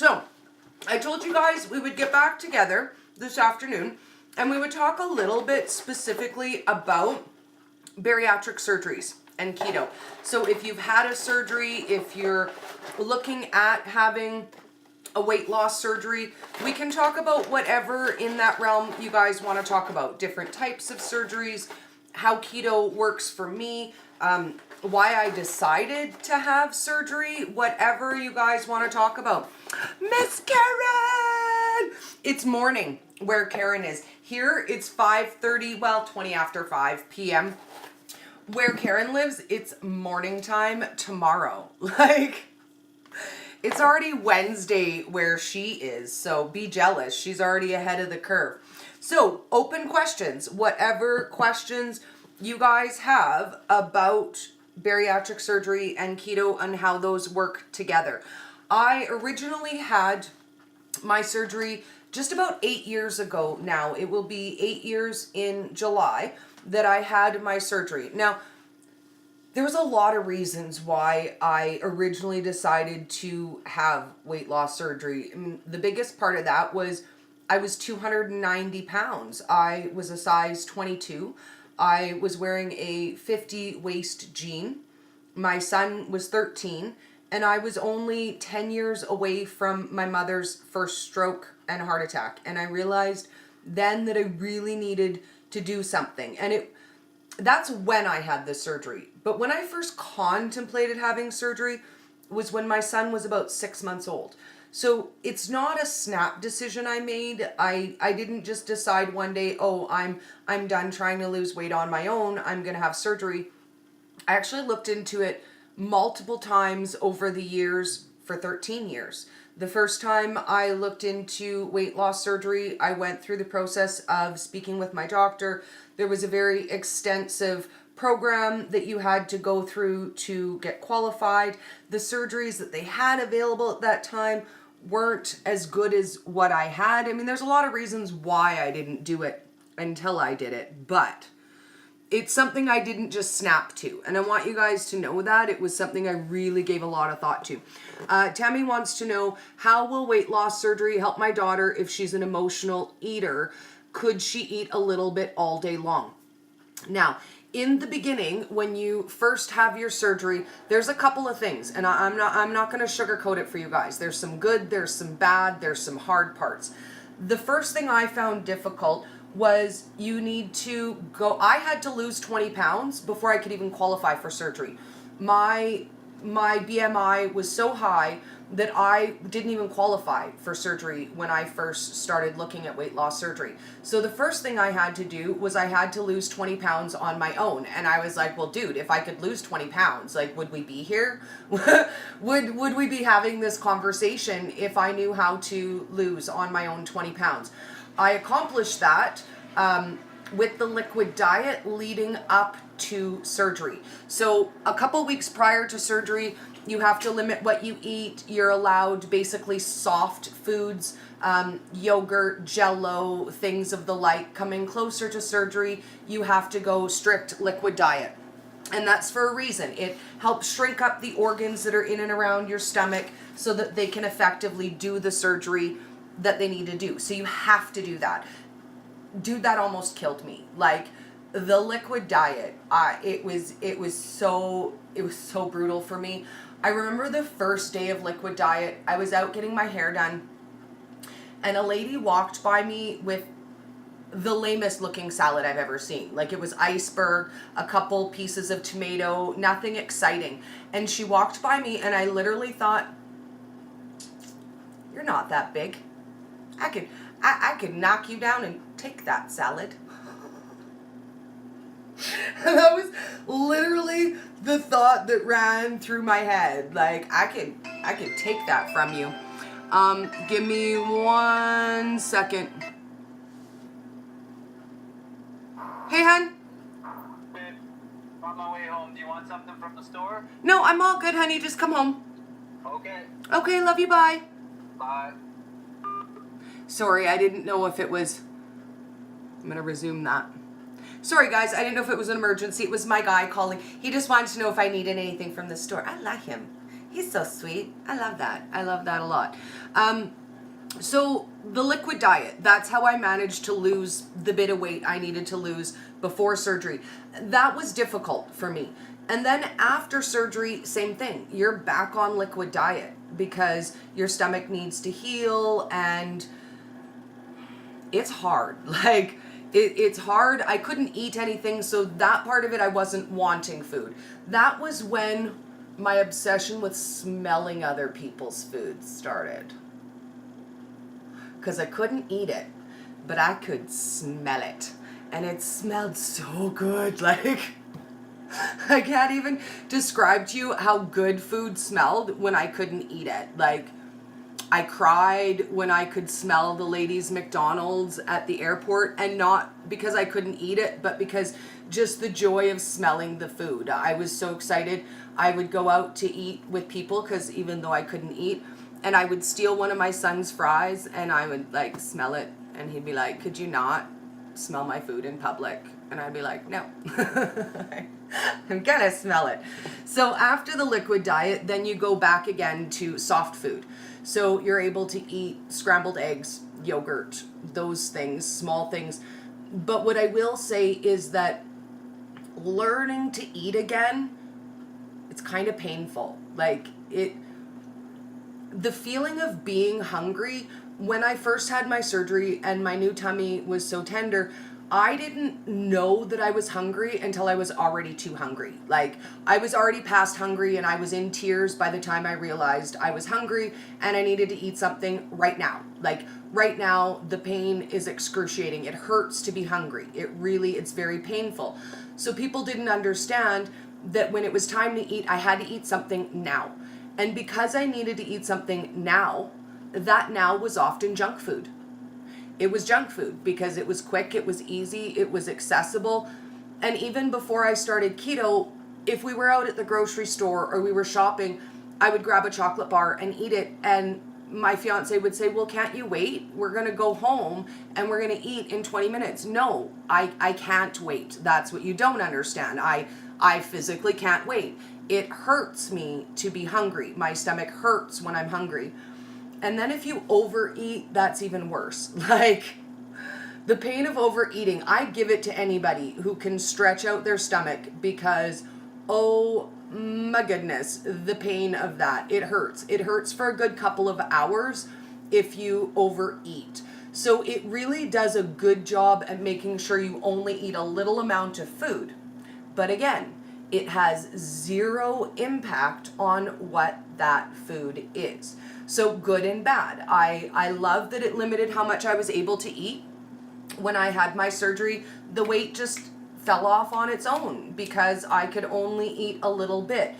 So, I told you guys we would get back together this afternoon and we would talk a little bit specifically about bariatric surgeries and keto. So if you've had a surgery, if you're looking at having a weight loss surgery, we can talk about whatever in that realm you guys want to talk about. Different types of surgeries, how keto works for me, why I decided to have surgery, whatever you guys want to talk about. Miss Karen! It's morning where Karen is. Here it's 5:30, well, 20 after 5 p.m. Where Karen lives, it's morning time tomorrow. Like, it's already Wednesday where she is, so be jealous. She's already ahead of the curve. So, open questions. Whatever questions you guys have about bariatric surgery and keto and how those work together. I originally had my surgery just about 8 years ago now. It will be 8 years in July that I had my surgery. Now, there was a lot of reasons why I originally decided to have weight loss surgery. I mean, the biggest part of that was I was 290 pounds. I was a size 22. I was wearing a 50 waist jean. My son was 13, and I was only 10 years away from my mother's first stroke and heart attack. And I realized then that I really needed to do something. And that's when I had the surgery. But when I first contemplated having surgery was when my son was about 6 months old. So it's not a snap decision I made. I didn't just decide one day, oh, I'm done trying to lose weight on my own. I'm going to have surgery. I actually looked into it multiple times over the years for 13 years. The first time I looked into weight loss surgery, I went through the process of speaking with my doctor. There was a very extensive program that you had to go through to get qualified. The surgeries that they had available at that time weren't as good as what I had. I mean, there's a lot of reasons why I didn't do it until I did it, but it's something I didn't just snap to. And I want you guys to know that it was something I really gave a lot of thought to. Tammy wants to know, how will weight loss surgery help my daughter if she's an emotional eater? Could she eat a little bit all day long? Now, in the beginning, when you first have your surgery, there's a couple of things, and I'm not going to sugarcoat it for you guys. There's some good, there's some bad, there's some hard parts. The first thing I found difficult was you need to go, I had to lose 20 pounds before I could even qualify for surgery. My BMI was so high that I didn't even qualify for surgery when I first started looking at weight loss surgery. So the first thing I had to do was I had to lose 20 pounds on my own. And I was like, well, dude, if I could lose 20 pounds, like, would we be here? would we be having this conversation if I knew how to lose on my own 20 pounds? I accomplished that with the liquid diet leading up to surgery. So a couple weeks prior to surgery, you have to limit what you eat. You're allowed basically soft foods, yogurt, Jell-O, things of the like. Coming closer to surgery, you have to go strict liquid diet. And that's for a reason. It helps shrink up the organs that are in and around your stomach so that they can effectively do the surgery that they need to do. So you have to do that. Dude, that almost killed me. Like, the liquid diet, it was so brutal for me. I remember the first day of liquid diet, I was out getting my hair done, and a lady walked by me with the lamest looking salad I've ever seen. Like, it was iceberg, a couple pieces of tomato, nothing exciting. And she walked by me and I literally thought, you're not that big. I could knock you down and take that salad. And that was literally the thought that ran through my head. Like, I could take that from you. Give me 1 second. Hey, hun. Babe, on my way home. Do you want something from the store? No, I'm all good, honey. Just come home. Okay. Okay, love you, bye. Bye. Sorry, I didn't know if it was... I'm going to resume that. Sorry, guys, I didn't know if it was an emergency. It was my guy calling. He just wanted to know if I needed anything from the store. I like him. He's so sweet. I love that. I love that a lot. So the liquid diet, that's how I managed to lose the bit of weight I needed to lose before surgery. That was difficult for me. And then after surgery, same thing. You're back on liquid diet because your stomach needs to heal, and it's hard. Like, it's hard. I couldn't eat anything, so that part of it, I wasn't wanting food. That was when my obsession with smelling other people's food started. Because I couldn't eat it, but I could smell it. And it smelled so good. Like, I can't even describe to you how good food smelled when I couldn't eat it. Like, I cried when I could smell the ladies' McDonald's at the airport, and not because I couldn't eat it, but because just the joy of smelling the food. I was so excited. I would go out to eat with people, because even though I couldn't eat, and I would steal one of my son's fries and I would like smell it, and he'd be like, could you not smell my food in public? And I'd be like, no, I'm gonna smell it. So after the liquid diet, then you go back again to soft food. So you're able to eat scrambled eggs, yogurt, those things, small things. But what I will say is that learning to eat again, it's kind of painful. Like, the feeling of being hungry, when I first had my surgery and my new tummy was so tender, I didn't know that I was hungry until I was already too hungry. Like, I was already past hungry and I was in tears by the time I realized I was hungry and I needed to eat something right now. Like, right now, the pain is excruciating. It hurts to be hungry. It's very painful. So people didn't understand that when it was time to eat, I had to eat something now. And because I needed to eat something now, that now was often junk food. It was junk food because it was quick, it was easy, it was accessible. And even before I started keto, if we were out at the grocery store or we were shopping, I would grab a chocolate bar and eat it. And my fiance would say, well, can't you wait? We're going to go home and we're going to eat in 20 minutes. No, I can't wait. That's what you don't understand. I physically can't wait. It hurts me to be hungry. My stomach hurts when I'm hungry. And then if you overeat, that's even worse. Like, the pain of overeating, I give it to anybody who can stretch out their stomach, because, oh my goodness, the pain of that. It hurts. It hurts for a good couple of hours if you overeat. So it really does a good job at making sure you only eat a little amount of food. But again, it has zero impact on what that food is. So good and bad. I love that it limited how much I was able to eat. When I had my surgery, the weight just fell off on its own because I could only eat a little bit.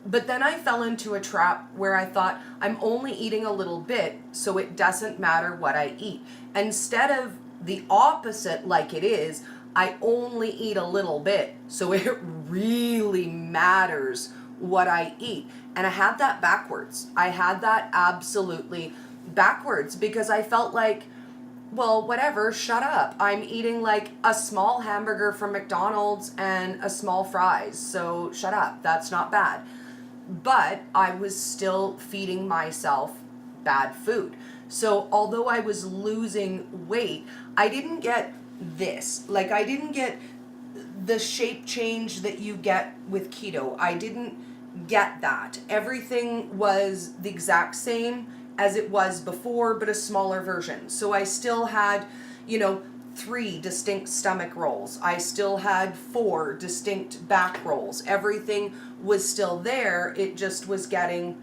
But then I fell into a trap where I thought, I'm only eating a little bit, so it doesn't matter what I eat. Instead of the opposite, like it is, I only eat a little bit, so it really matters what I eat. And I had that backwards. I had that absolutely backwards because I felt like, well, whatever, shut up. I'm eating like a small hamburger from McDonald's and a small fries, so shut up. That's not bad. But I was still feeding myself bad food. So although I was losing weight, I didn't get this. Like, I didn't get the shape change that you get with keto. I didn't get that. Everything was the exact same as it was before, but a smaller version. So I still had, 3 distinct stomach rolls. I still had 4 distinct back rolls. Everything was still there. It just was getting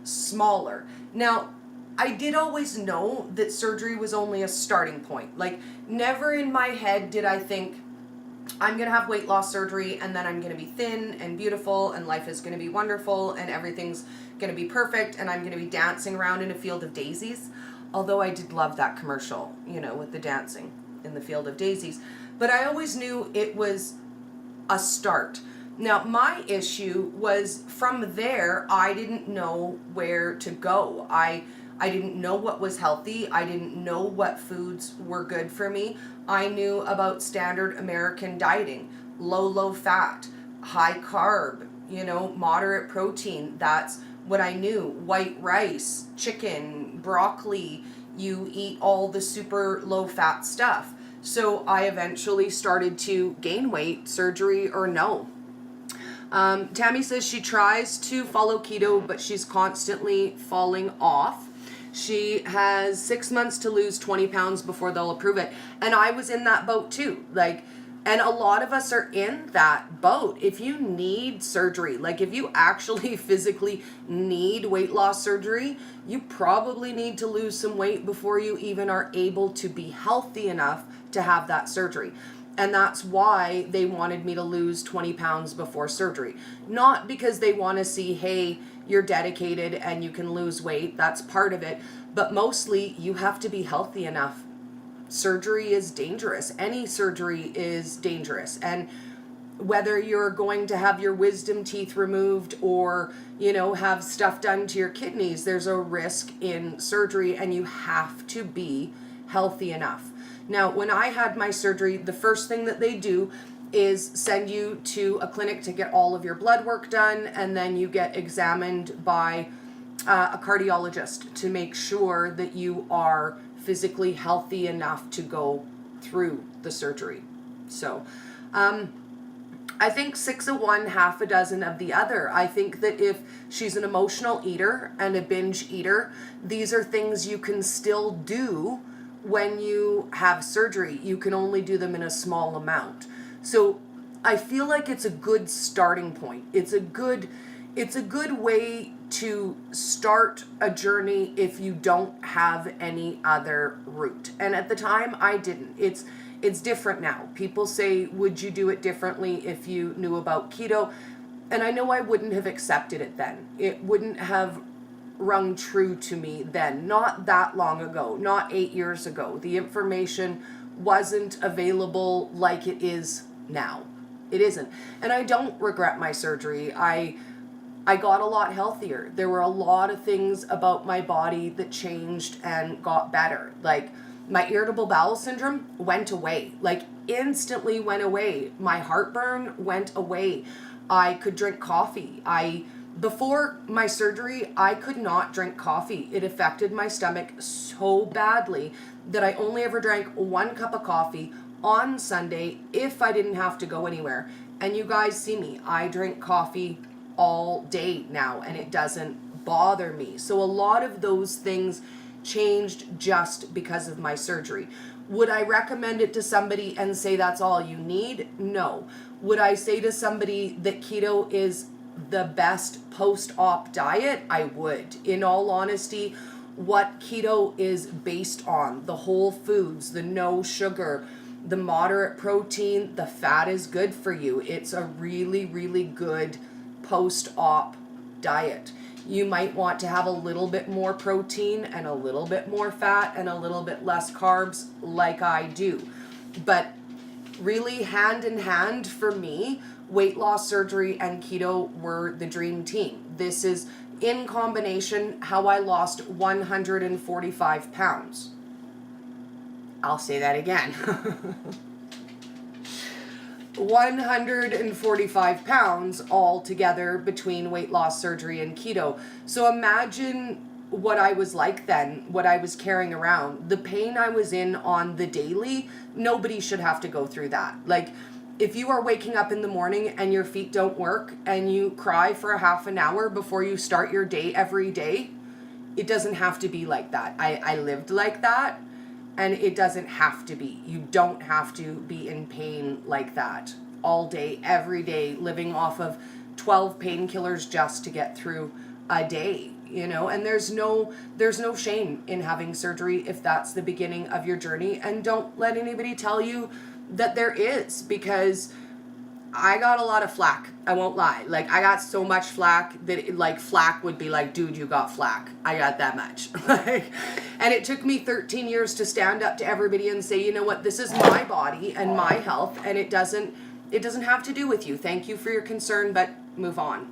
smaller. Now, I did always know that surgery was only a starting point. Like, never in my head did I think, I'm going to have weight loss surgery and then I'm going to be thin and beautiful and life is going to be wonderful and everything's going to be perfect and I'm going to be dancing around in a field of daisies. Although I did love that commercial, with the dancing in the field of daisies. But I always knew it was a start. Now, my issue was from there, I didn't know where to go. I didn't know what was healthy. I didn't know what foods were good for me. I knew about standard American dieting, low fat, high carb, moderate protein. That's when I knew white rice, chicken, broccoli, you eat all the super low fat stuff. So I eventually started to gain weight, surgery or no. Tammy says she tries to follow keto, but she's constantly falling off. She has 6 months to lose 20 pounds before they'll approve it. And I was in that boat too. Like, and a lot of us are in that boat. If you need surgery, like if you actually physically need weight loss surgery, you probably need to lose some weight before you even are able to be healthy enough to have that surgery. And that's why they wanted me to lose 20 pounds before surgery. Not because they want to see, hey, you're dedicated and you can lose weight. That's part of it. But mostly you have to be healthy enough. Surgery is dangerous. Any surgery is dangerous. And whether you're going to have your wisdom teeth removed or, you know, have stuff done to your kidneys, there's a risk in surgery and you have to be healthy enough. Now, when I had my surgery, the first thing that they do is send you to a clinic to get all of your blood work done, and then you get examined by a cardiologist to make sure that you are physically healthy enough to go through the surgery. So, I think 6 of one, half a dozen of the other. I think that if she's an emotional eater and a binge eater, these are things you can still do when you have surgery. You can only do them in a small amount. So I feel like it's a good starting point. It's a good way to start a journey if you don't have any other route. And at the time I didn't. It's different now. People say, would you do it differently if you knew about keto? And I know I wouldn't have accepted it then. It wouldn't have rung true to me then. Not that long ago, not 8 years ago. The information wasn't available like it is now. It isn't. And I don't regret my surgery. I got a lot healthier. There were a lot of things about my body that changed and got better. Like my irritable bowel syndrome went away, like instantly went away. My heartburn went away. I could drink coffee. Before my surgery, I could not drink coffee. It affected my stomach so badly that I only ever drank 1 cup of coffee on Sunday if I didn't have to go anywhere. And you guys see me, I drink coffee all day now and it doesn't bother me. So a lot of those things changed just because of my surgery. Would I recommend it to somebody and say that's all you need? No. Would I say to somebody that keto is the best post-op diet? I would. In all honesty, what keto is based on, the whole foods, the no sugar, the moderate protein, the fat is good for you. It's a really, really good post-op diet. You might want to have a little bit more protein and a little bit more fat and a little bit less carbs like I do. But really hand in hand for me, weight loss surgery and keto were the dream team. This is in combination how I lost 145 pounds. I'll say that again. 145 pounds all together between weight loss surgery and keto. So imagine what I was like then, what I was carrying around. The pain I was in on the daily, nobody should have to go through that. Like, if you are waking up in the morning and your feet don't work and you cry for a half an hour before you start your day every day, it doesn't have to be like that. I lived like that. And it doesn't have to be. You don't have to be in pain like that all day, every day, living off of 12 painkillers just to get through a day, you know? And there's no shame in having surgery if that's the beginning of your journey. And don't let anybody tell you that there is, because I got a lot of flack. I won't lie. Like, I got so much flack that flack would be like, dude, you got flack. I got that much. And it took me 13 years to stand up to everybody and say, you know what, this is my body and my health, and it doesn't have to do with you. Thank you for your concern, but move on.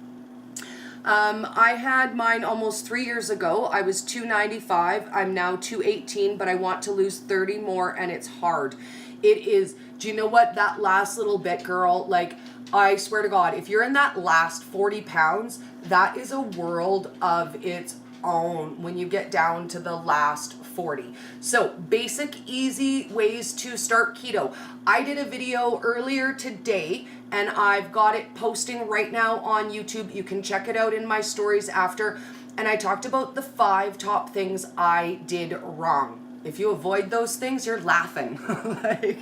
I had mine almost 3 years ago. I was 295. I'm now 218, but I want to lose 30 more, and it's hard. It is. Do you know what? That last little bit, girl, like, I swear to God, if you're in that last 40 pounds, that is a world of its own when you get down to the last 40. So basic, easy ways to start keto. I did a video earlier today and I've got it posting right now on YouTube. You can check it out in my stories after. And I talked about the 5 top things I did wrong. If you avoid those things, you're laughing. Like,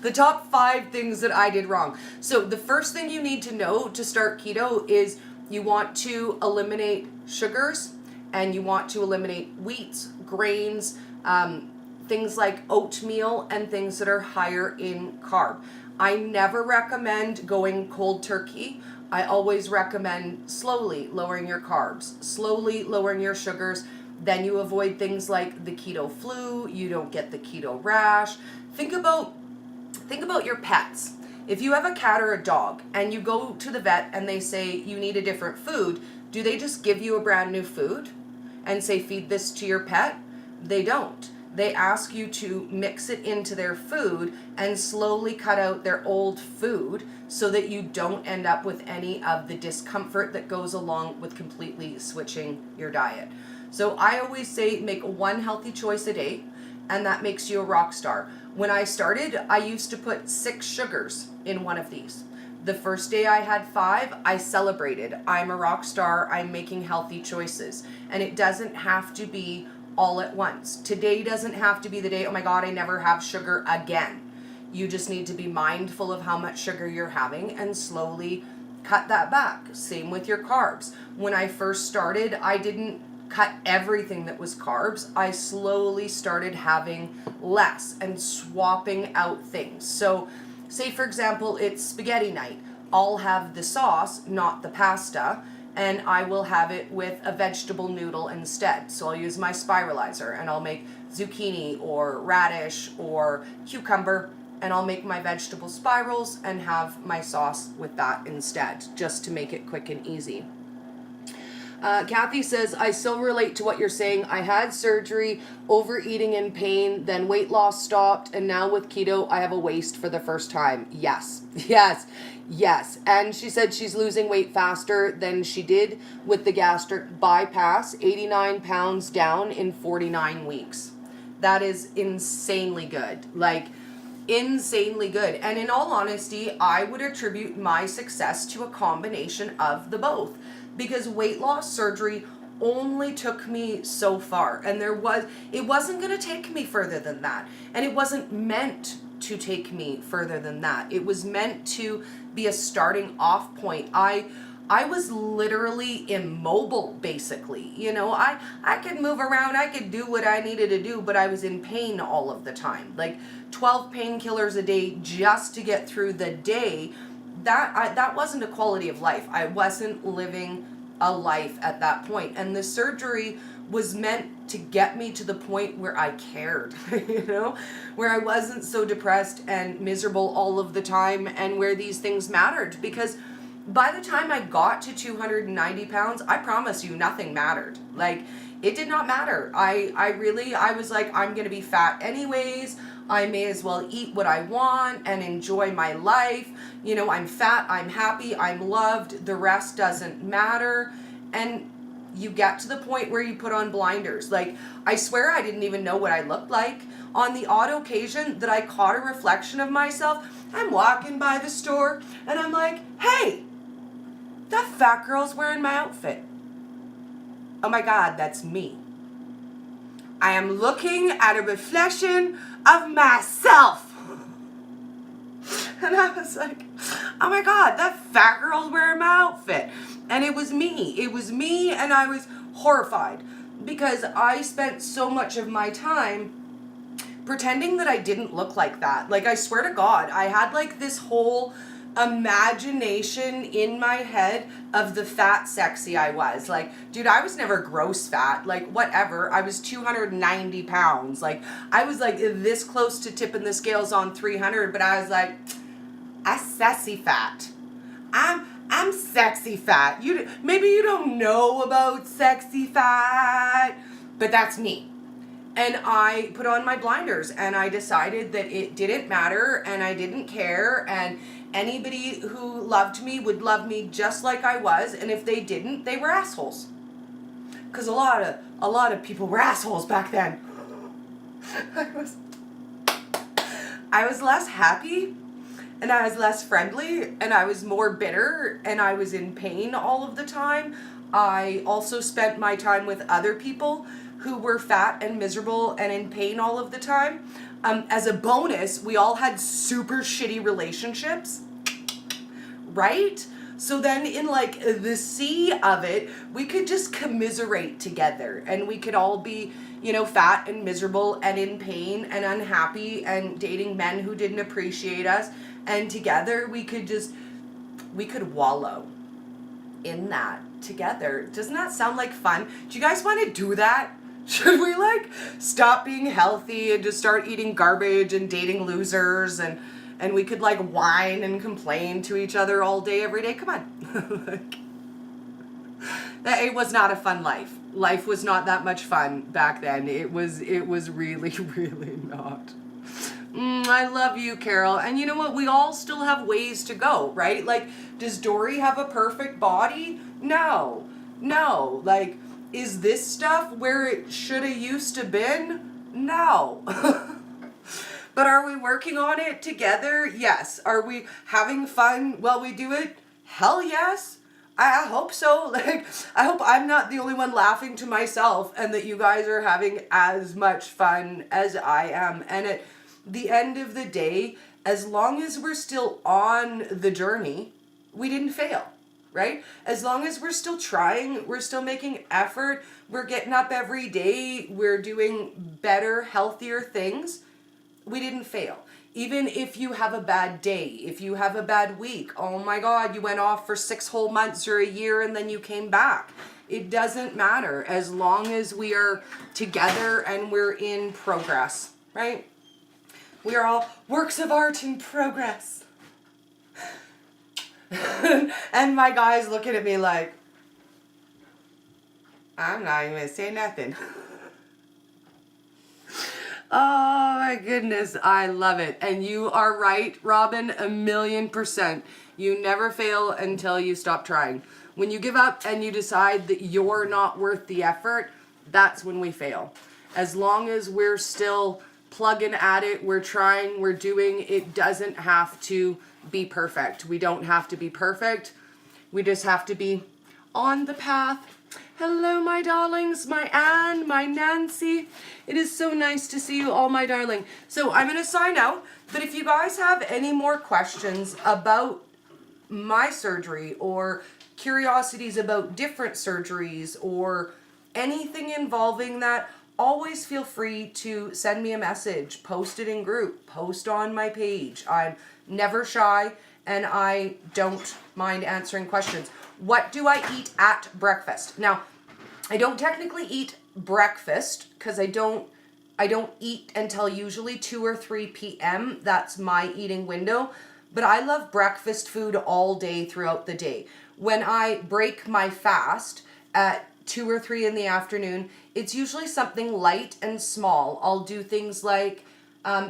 the top 5 things that I did wrong. So the first thing you need to know to start keto is you want to eliminate sugars and you want to eliminate wheats, grains, things like oatmeal and things that are higher in carb. I never recommend going cold turkey. I always recommend slowly lowering your carbs, slowly lowering your sugars. Then you avoid things like the keto flu, you don't get the keto rash. Think about your pets. If you have a cat or a dog and you go to the vet and they say you need a different food, do they just give you a brand new food and say feed this to your pet? They don't. They ask you to mix it into their food and slowly cut out their old food so that you don't end up with any of the discomfort that goes along with completely switching your diet. So I always say make 1 healthy choice a day, and that makes you a rock star. When I started, I used to put 6 sugars in one of these. The first day I had 5, I celebrated. I'm a rock star. I'm making healthy choices. And it doesn't have to be all at once. Today doesn't have to be the day, oh my God, I never have sugar again. You just need to be mindful of how much sugar you're having and slowly cut that back. Same with your carbs. When I first started, I didn't cut everything that was carbs. I slowly started having less and swapping out things. So say for example, it's spaghetti night. I'll have the sauce, not the pasta, and I will have it with a vegetable noodle instead. So I'll use my spiralizer and I'll make zucchini or radish or cucumber, and I'll make my vegetable spirals and have my sauce with that instead, just to make it quick and easy. Kathy says, I still relate to what you're saying. I had surgery, overeating and pain, then weight loss stopped, and now with keto, I have a waist for the first time. Yes, yes, yes. And she said she's losing weight faster than she did with the gastric bypass, 89 pounds down in 49 weeks. That is insanely good. Like, insanely good. And in all honesty, I would attribute my success to a combination of the both. Because weight loss surgery only took me so far, and it wasn't going to take me further than that, and it wasn't meant to take me further than that. It was meant to be a starting off point. I was literally immobile, basically. You know, I could move around, I could do what I needed to do, but I was in pain all of the time. Like 12 painkillers a day just to get through the day. That wasn't a quality of life. I wasn't living a life at that point. And the surgery was meant to get me to the point where I cared, you know, where I wasn't so depressed and miserable all of the time, and where these things mattered. Because by the time I got to 290 pounds, I promise you nothing mattered. Like, it did not matter. I was like, I'm going to be fat anyways. I may as well eat what I want and enjoy my life. You know, I'm fat, I'm happy, I'm loved. The rest doesn't matter. And you get to the point where you put on blinders. Like, I swear I didn't even know what I looked like. On the odd occasion that I caught a reflection of myself, I'm walking by the store and I'm like, hey, that fat girl's wearing my outfit. Oh my God, that's me. I am looking at a reflection of myself. And I was like, oh my God, that fat girl's wearing my outfit. And it was me. It was me, and I was horrified because I spent so much of my time pretending that I didn't look like that. Like, I swear to God, I had like this whole imagination in my head of the fat sexy I was. Like, dude, I was never gross fat. Like, whatever. I was 290 pounds. Like, I was like this close to tipping the scales on 300, but I was like, I'm sassy fat. I'm sexy fat. Maybe you don't know about sexy fat, but that's me. And I put on my blinders and I decided that it didn't matter and I didn't care, and anybody who loved me would love me just like I was, and if they didn't, they were assholes. Because a lot of people were assholes back then. I was less happy, and I was less friendly, and I was more bitter, and I was in pain all of the time. I also spent my time with other people who were fat and miserable and in pain all of the time. As a bonus, we all had super shitty relationships, right? So then in like the sea of it, we could just commiserate together, and we could all be, you know, fat and miserable and in pain and unhappy and dating men who didn't appreciate us. And together we could wallow in that together. Doesn't that sound like fun? Do you guys want to do that? Should we like stop being healthy and just start eating garbage and dating losers, and we could like whine and complain to each other all day, every day? Come on. It was not a fun life. Life was not that much fun back then. It was really, really not. I love you, Carol. And you know what? We all still have ways to go, right? Like, does Dory have a perfect body? No. Like, is this stuff where it shoulda used to been? No. But are we working on it together? Yes. Are we having fun while we do it? Hell yes. I hope so. Like, I hope I'm not the only one laughing to myself, and that you guys are having as much fun as I am. And at the end of the day, as long as we're still on the journey, we didn't fail, right? As long as we're still trying, we're still making effort, we're getting up every day, we're doing better, healthier things, we didn't fail. Even if you have a bad day, if you have a bad week, oh my God, you went off for 6 whole months or a year and then you came back. It doesn't matter as long as we are together and we're in progress, right? We are all works of art in progress. And my guy's looking at me like, I'm not even gonna say nothing. Oh my goodness, I love it. And you are right, Robin, 1,000,000%. You never fail until you stop trying. When you give up and you decide that you're not worth the effort, that's when we fail. As long as we're still plugging at it, we're trying, we're doing, it doesn't have to be perfect. We don't have to be perfect. We just have to be on the path. Hello, my darlings, my Anne, my Nancy. It is so nice to see you all, my darling. So I'm going to sign out, but if you guys have any more questions about my surgery or curiosities about different surgeries or anything involving that, always feel free to send me a message, post it in group, post on my page. I'm never shy, and I don't mind answering questions. What do I eat at breakfast? Now, I don't technically eat breakfast because I don't eat until usually 2 or 3 p.m. That's my eating window. But I love breakfast food all day throughout the day. When I break my fast at 2 or 3 in the afternoon, it's usually something light and small. I'll do things like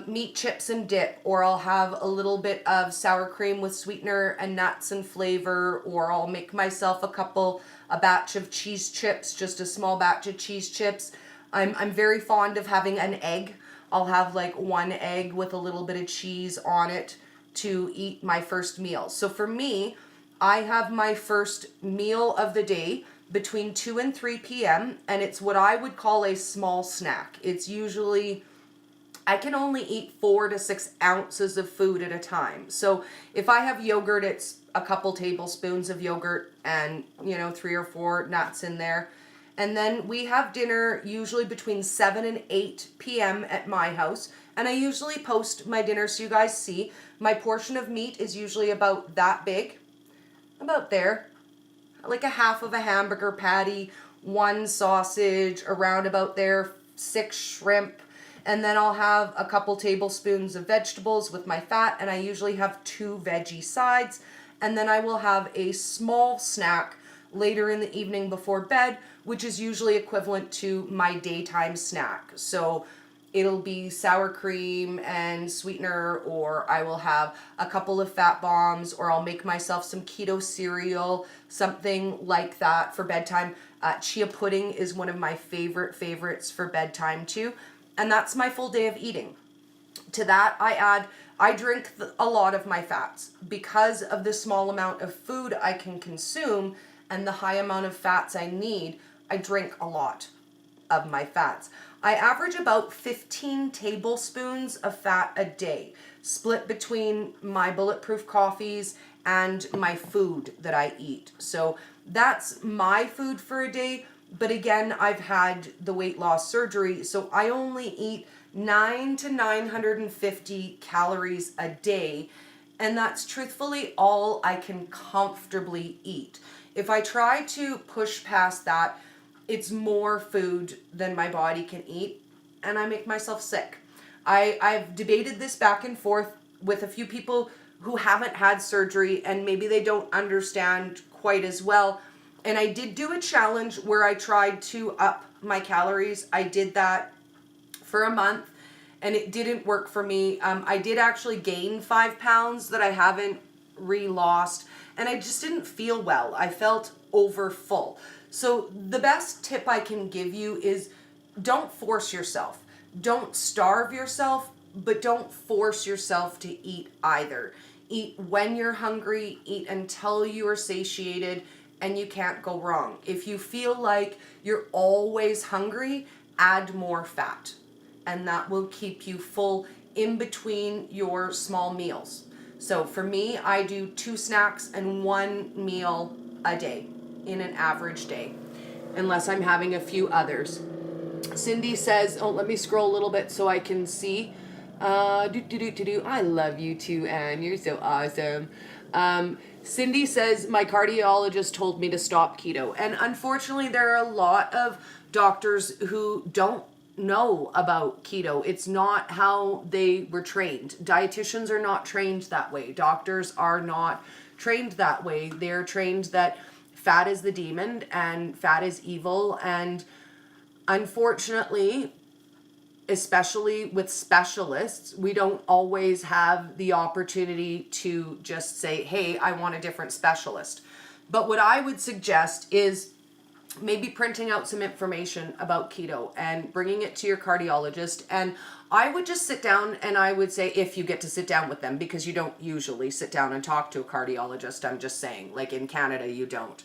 meat chips and dip, or I'll have a little bit of sour cream with sweetener and nuts and flavor, or I'll make myself a batch of cheese chips, just a small batch of cheese chips. I'm very fond of having an egg. I'll have like 1 egg with a little bit of cheese on it to eat my first meal. So for me, I have my first meal of the day between 2 and 3 p.m. and it's what I would call a small snack. It's usually, I can only eat 4 to 6 ounces of food at a time. So if I have yogurt, it's a couple tablespoons of yogurt and, 3 or 4 nuts in there. And then we have dinner usually between 7 and 8 p.m. at my house. And I usually post my dinner so you guys see. My portion of meat is usually about that big, about there. Like a half of a hamburger patty, 1 sausage, around about there, 6 shrimp. And then I'll have a couple tablespoons of vegetables with my fat, and I usually have 2 veggie sides. And then I will have a small snack later in the evening before bed, which is usually equivalent to my daytime snack. So it'll be sour cream and sweetener, or I will have a couple of fat bombs, or I'll make myself some keto cereal, something like that for bedtime. Chia pudding is one of my favorites for bedtime too. And that's my full day of eating. To that, I drink a lot of my fats. Because of the small amount of food I can consume and the high amount of fats I need, I drink a lot of my fats. I average about 15 tablespoons of fat a day, split between my bulletproof coffees and my food that I eat. So that's my food for a day. But again, I've had the weight loss surgery, so I only eat 9 to 950 calories a day, and that's truthfully all I can comfortably eat. If I try to push past that, it's more food than my body can eat, and I make myself sick. I've debated this back and forth with a few people who haven't had surgery, and maybe they don't understand quite as well. And I did do a challenge where I tried to up my calories. I did that for a month, and it didn't work for me. I did actually gain 5 pounds that I haven't re-lost, and I just didn't feel well. I felt over full. So the best tip I can give you is don't force yourself. Don't starve yourself, but don't force yourself to eat either. Eat when you're hungry, eat until you are satiated, and you can't go wrong. If you feel like you're always hungry, add more fat, and that will keep you full in between your small meals. So for me, I do 2 snacks and 1 meal a day in an average day, unless I'm having a few others. Cindy says, oh, let me scroll a little bit so I can see. I love you too, Anne. You're so awesome. Cindy says, my cardiologist told me to stop keto. And unfortunately, there are a lot of doctors who don't know about keto. It's not how they were trained. Dietitians are not trained that way. Doctors are not trained that way. They're trained that fat is the demon and fat is evil. And unfortunately, especially with specialists, we don't always have the opportunity to just say, hey, I want a different specialist. But what I would suggest is maybe printing out some information about keto and bringing it to your cardiologist. And I would just sit down and I would say, if you get to sit down with them, because you don't usually sit down and talk to a cardiologist, I'm just saying, like in Canada, you don't.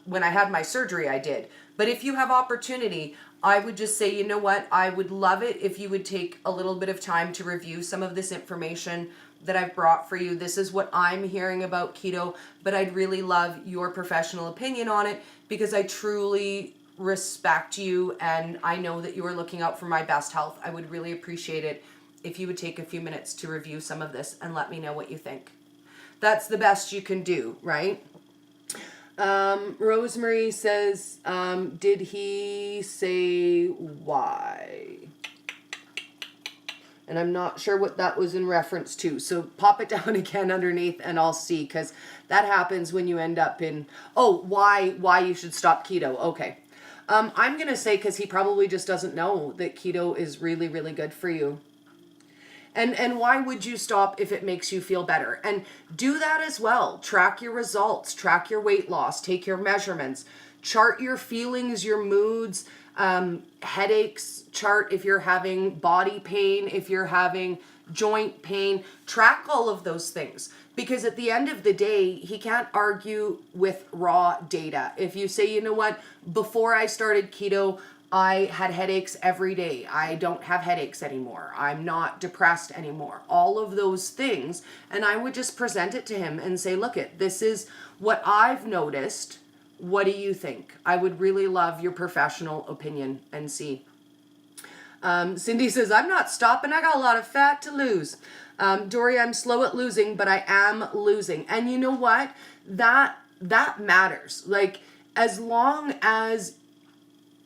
When I had my surgery, I did. But if you have opportunity, I would just say, you know what, I would love it if you would take a little bit of time to review some of this information that I've brought for you. This is what I'm hearing about keto, but I'd really love your professional opinion on it because I truly respect you and I know that you are looking out for my best health. I would really appreciate it if you would take a few minutes to review some of this and let me know what you think. That's the best you can do, right? Rosemary says, did he say why? And I'm not sure what that was in reference to. So pop it down again underneath and I'll see, because that happens when you end up in, why you should stop keto. Okay. I'm going to say because he probably just doesn't know that keto is really, really good for you. And why would you stop if it makes you feel better? And do that as well. Track your results, track your weight loss, take your measurements, chart your feelings, your moods, headaches, chart if you're having body pain, if you're having joint pain, track all of those things. Because at the end of the day, he can't argue with raw data. If you say, you know what, before I started keto, I had headaches every day. I don't have headaches anymore. I'm not depressed anymore. All of those things. And I would just present it to him and say, look, this is what I've noticed. What do you think? I would really love your professional opinion and see. Cindy says, I'm not stopping. I got a lot of fat to lose. Dory, I'm slow at losing, but I am losing. And you know what? That matters. Like, as long as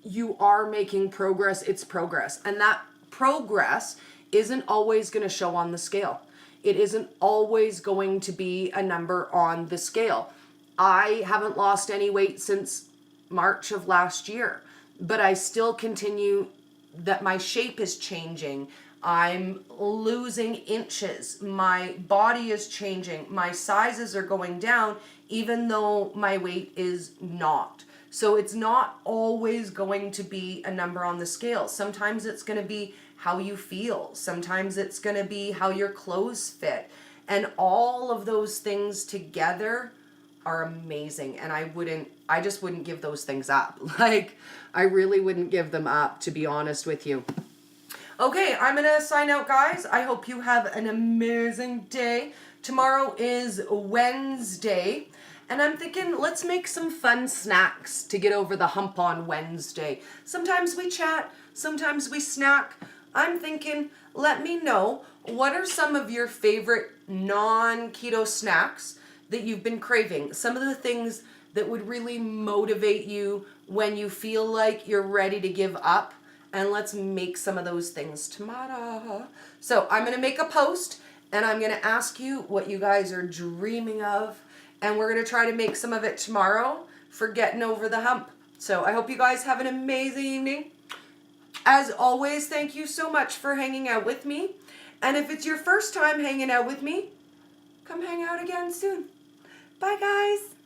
you are making progress, it's progress. And that progress isn't always going to show on the scale. It isn't always going to be a number on the scale. I haven't lost any weight since March of last year, but I still continue that my shape is changing. I'm losing inches. My body is changing. My sizes are going down, even though my weight is not. So it's not always going to be a number on the scale. Sometimes it's going to be how you feel. Sometimes it's going to be how your clothes fit. And all of those things together are amazing. And I just wouldn't give those things up. Like, I really wouldn't give them up, to be honest with you. Okay, I'm going to sign out, guys. I hope you have an amazing day. Tomorrow is Wednesday. And I'm thinking, let's make some fun snacks to get over the hump on Wednesday. Sometimes we chat, sometimes we snack. I'm thinking, let me know, what are some of your favorite non-keto snacks that you've been craving? Some of the things that would really motivate you when you feel like you're ready to give up. And let's make some of those things tomorrow. So I'm going to make a post and I'm going to ask you what you guys are dreaming of. And we're going to try to make some of it tomorrow for getting over the hump. So I hope you guys have an amazing evening. As always, thank you so much for hanging out with me. And if it's your first time hanging out with me, come hang out again soon. Bye, guys.